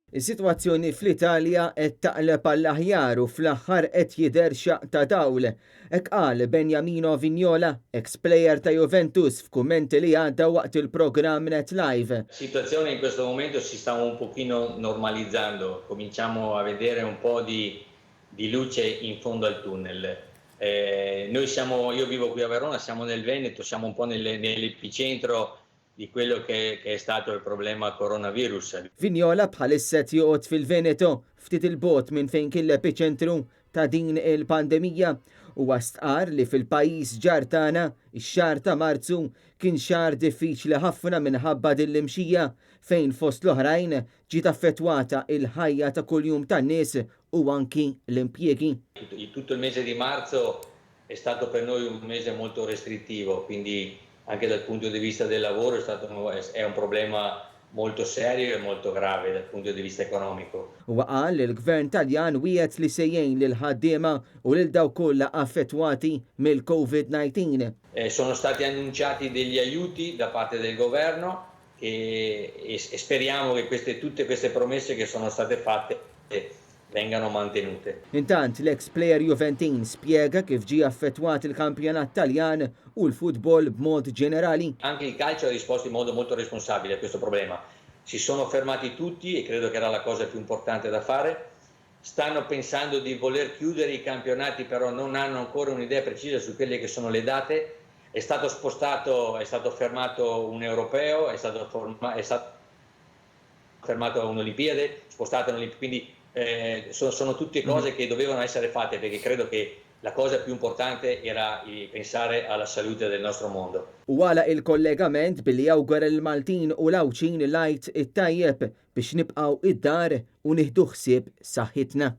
Is-sitwazzjoni fl-Italja qed taqleb għall-aħjar u fl-aħħar qed jidher xaq ta' dawl. Hekk qal Beniamino Vignola, ex-plejer ta' Juventus, f'kummenti li għadda waqt il-programm Net Live. La situazione in questo momento si sta un pochino normalizzando, cominciamo a vedere un po' di luce in fondo al tunnel. Io vivo qui a Verona, siamo nel Veneto, siamo un po' nell'epicentro di quello che è stato il problema coronavirus. Vignola bħalissa joqgħod fil-Veneto ftit il-bot minn fejn kien l-epiċentru ta' din il-pandemija u stqar li fil-pajjiż ġar tagħna ix-xahar ta' Marzu kien xahar diffiċli ħafna minħabba din l-imxija fejn fost l-oħrajn ġiet affettwata il-ħajja ta' kuljum tan-nies u anki l-impjiegi. Tutto il mese di marzo è stato per noi un mese molto restrittivo, quindi anche dal punto di vista del lavoro è un problema molto serio e molto grave dal punto di vista economico. Qal li l-Gvern Taljan wiegħed li se jgħin lil ħaddiema u lil dawk kollha affettwati mill-COVID-19. Sono stati annunciati degli aiuti da parte del governo e speriamo che tutte queste promesse che sono state fatte vengano mantenute. Intant l-ex-plejer Juventin spjega kif ġie affettwat il-kampjonat Taljan u l-futbol b'mod ġenerali. Anche il calcio ha risposto in modo molto responsabile a questo problema. Si sono fermati tutti e credo che era la cosa più importante da fare. Stanno pensando di voler chiudere i campionati, però non hanno ancora un'idea precisa su quelle che sono le date. È stato fermato un europeo, è stato fermato un'Olimpiade, spostato un'Olimpiade, quindi sono tutte cose che dovevano essere fatte perché credo che la cosa più importante era pensare alla salute del nostro mondo. U għala il-kollegament billi jawgħar il-Maltin u l-Awċin lajt it-tajjeb biex nibqgħu id-dar u nieħdu ħsieb saħħitna.